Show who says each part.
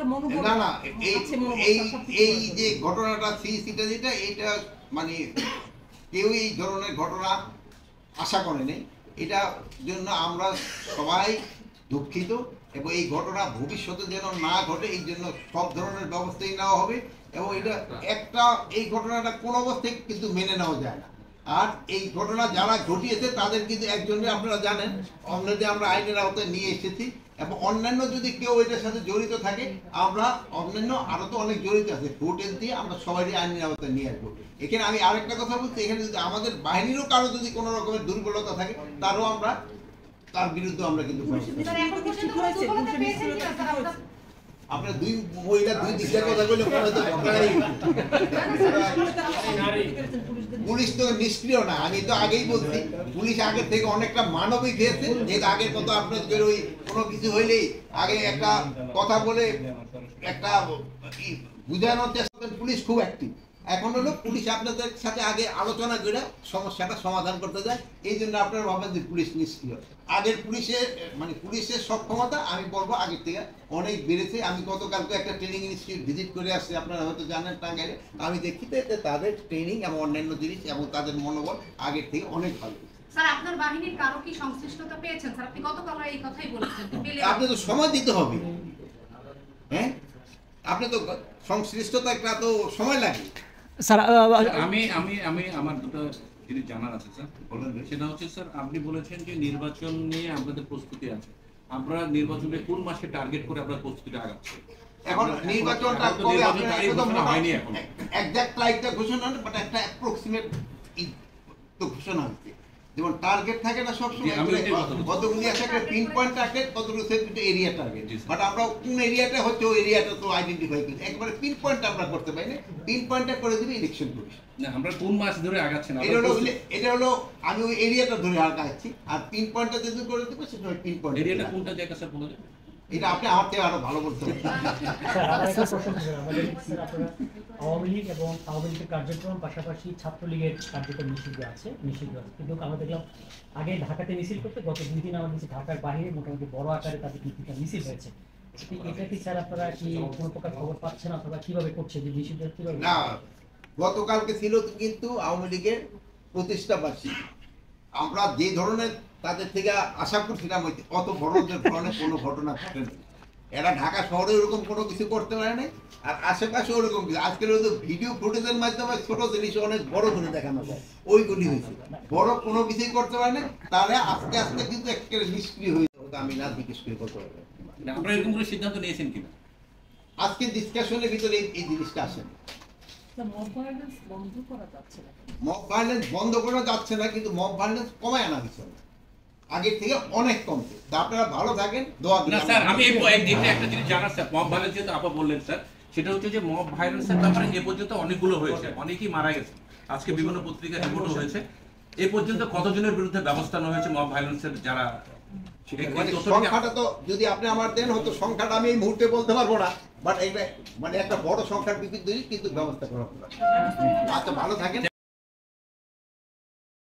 Speaker 1: একটা মনোবল
Speaker 2: না না এই যে ঘটনাটা সিটা যেটা এটা মানে কেউ এই ধরনের ঘটনা আশা করেনি। এটা জন্য আমরা সবাই দুঃখিত এবং এই ঘটনা ভবিষ্যতে যেন না ঘটে এই জন্য সব ধরনের ব্যবস্থাই নেওয়া হবে এবং এটা একটা এই ঘটনাটা কোনো অবস্থায় কিন্তু মেনে নেওয়া যায় না। আর এই ঘটনা যারা ঘটিয়েছে তাদের কিন্তু একজনের আপনারা জানেন অন্যদের আমরা আইনের আওতায় নিয়ে এসেছি এবং অন্যান্য যদি কেউ এটার সাথে জড়িত থাকে আমরা অন্যান্য আরো তো অনেক জড়িত আছে ফুটেজ দিয়ে আমরা সবাই আইনের আওতায় নিয়ে আসবো। এখানে আমি আরেকটা কথা বলছি, এখানে যদি আমাদের বাহিনীরও কারো যদি কোনো রকমের দুর্বলতা থাকে তার বিরুদ্ধে আমরা কিন্তু আপনার দুই মহিলা দুই দিকের কথা বলে পুলিশ তো নিষ্ক্রিয় না। আমি তো আগেই বলছি পুলিশ আগের থেকে অনেকটা মানবিক হয়েছে, যেহেতু আগের কথা আপনাদের ওই কোনো কিছু হইলেই আগে একটা কথা বলে একটা বুঝানোর চেষ্টা করেন। পুলিশ খুব অ্যাক্টিভ। এখন হলো পুলিশ আপনাদের সাথে আগে আলোচনা করে সমস্যাটা সমাধান করতে যায়, এই জন্য আপনারা ভাবেন যে পুলিশ নিষ্ক্রিয়। আগের পুলিশের সক্ষমতা আমি বলবো আগের থেকে অনেক বেড়েছে। আমি গতকালকে একটা ট্রেনিং ইনস্টিটিউট ভিজিট করে আসছি, আপনারা হয়তো জানেন টাঙ্গাইলে। আমি দেখি যে তাদের ট্রেনিং এবং অন্যান্য জিনিস এবং তাদের মনোবল আগের থেকে অনেক ভালো।
Speaker 3: স্যার আপনার বাহিনীর কারো কি সংশ্লিষ্টতা পেয়েছেন? স্যার আপনি গতকাল এই কথাই বলেছেন।
Speaker 2: আপনি তো সময় দিতে হবে, হ্যাঁ আপনি তো সংশ্লিষ্টতা একটা তো সময় লাগে।
Speaker 4: স্যার
Speaker 5: আমি আমি আমি আমার দুটো জিনিস জানার আছে স্যার, সেটা হচ্ছে স্যার আপনি বলেছেন যে নির্বাচন নিয়ে আমাদের প্রস্তুতি আছে। আমরা নির্বাচনে কোন মাসে টার্গেট করে আমরা প্রস্তুতি আগাচ্ছি?
Speaker 2: এখন নির্বাচনটা কবে আপনারা
Speaker 5: হয়নি এখন
Speaker 2: এক্সাক্ট তারিখটা ঘোষণা হয়নি, বাট একটা অ্যাপ্রক্সিমেট তো ঘোষণা হচ্ছে। যেমন টার্গেট থাকে না সবসময়, কতগুলি আছে একটা পিন পয়েন্ট টার্গেট, কতগুলো এরিয়া টার্গেট, বাট আমরা কোন এরিয়াটা হচ্ছে ওই এরিয়াটা তো আইডেন্টিফাই করি। একবারে পিন পয়েন্ট আমরা করতে পারি না, পিন পয়েন্টটা করে দিবে ইলেকশন কমিশন।
Speaker 5: না আমরা কোন মাস ধরে আগাচ্ছেন?
Speaker 2: এটা হলো আমি ওই এরিয়াটা ধরে আগাচ্ছি, আর পিন পয়েন্টটা যদি করে দেবো সেটা ওই পিন পয়েন্ট।
Speaker 5: এরিয়াটা কোনটা জায়গা স্যার বলে দেন?
Speaker 2: এটা আপনি আমার থেকে আরো ভালো বলতে পারেন।
Speaker 6: আওয়ামী লীগ এবং আওয়ামী লীগের কার্যক্রম পাশাপাশি ছাত্রলীগের কার্যক্রম নিষিদ্ধ আছে, কিন্তু আমরা দেখলাম আগে ঢাকাতে মিছিল করতে, গত 2 দিন আমাদের ঢাকার বাইরে মোটামুটি বড় আকারে তাদের কিছুটা মিছিল হয়েছে। এটা কি স্যার আপনারা কি কোনো প্রকার খবর পাচ্ছেন অথবা কিভাবে করছে যে নিষিদ্ধ কিভাবে?
Speaker 2: না, গতকালকে ছিল কিন্তু আওয়ামী লীগের প্রতিষ্ঠা বার্ষিকী। আমরা যে ধরনের তাদের থেকে আশা করছিলাম অত বড় ধরনের কোনো ঘটনা ঘটেনি। এরা ঢাকা শহরে ওরকম কোনো কিছু করতে পারে নাই, আর আশেপাশে ওরকম কিছু আজকের ওই ভিডিও ফুটেজের মাধ্যমে ছোট জিনিস অনেক বড় করে দেখানো যায়, ওইগুলি হয়েছে। বড় কোনো কিছুই করতে পারে না, তারা আস্তে আস্তে কিন্তু একেবারে নিষ্ক্রিয় হয়ে যাবে। আমি না জিজ্ঞেস করে করতে পারবো
Speaker 5: আপনারা এরকম কোনো সিদ্ধান্ত নিয়েছেন কিনা?
Speaker 2: আজকে ডিসকাশনের ভিতরে এই জিনিসটা আসেন।
Speaker 1: মব ভায়োলেন্স বন্ধ করা যাচ্ছে না,
Speaker 2: মব ভায়োলেন্স বন্ধ করা যাচ্ছে না, কিন্তু মব ভায়োলেন্স কমায় আনা হচ্ছে না, আগের থেকে অনেক কমছে। তা আপনারা ভালো থাকেন, দোয়া
Speaker 5: না স্যার আমি একটা জিনিস জানার স্যার, মব ভায়োলেন্স যেটা আপা বললেন স্যার, সেটা হচ্ছে যে মব ভায়োলেন্সের ব্যাপারে এ পর্যন্ত অনেকগুলো হয়েছে, অনেকেই মারা গেছে। আজকে বিভিন্ন পত্রিকায় রিপোর্টও হয়েছে। এ পর্যন্ত কতজনের বিরুদ্ধে ব্যবস্থা নেওয়া হয়েছে মব ভায়োলেন্সের যারা?
Speaker 2: সংখ্যাটা তো যদি আপনি আমার দেন হয়তো সংখ্যাটা আমি এই মুহূর্তে বলতে পারবো না, বাট এটা একটা বড় সংখ্যার বিরুদ্ধে কিন্তু ব্যবস্থা করা হবে। আচ্ছা ভালো থাকেন।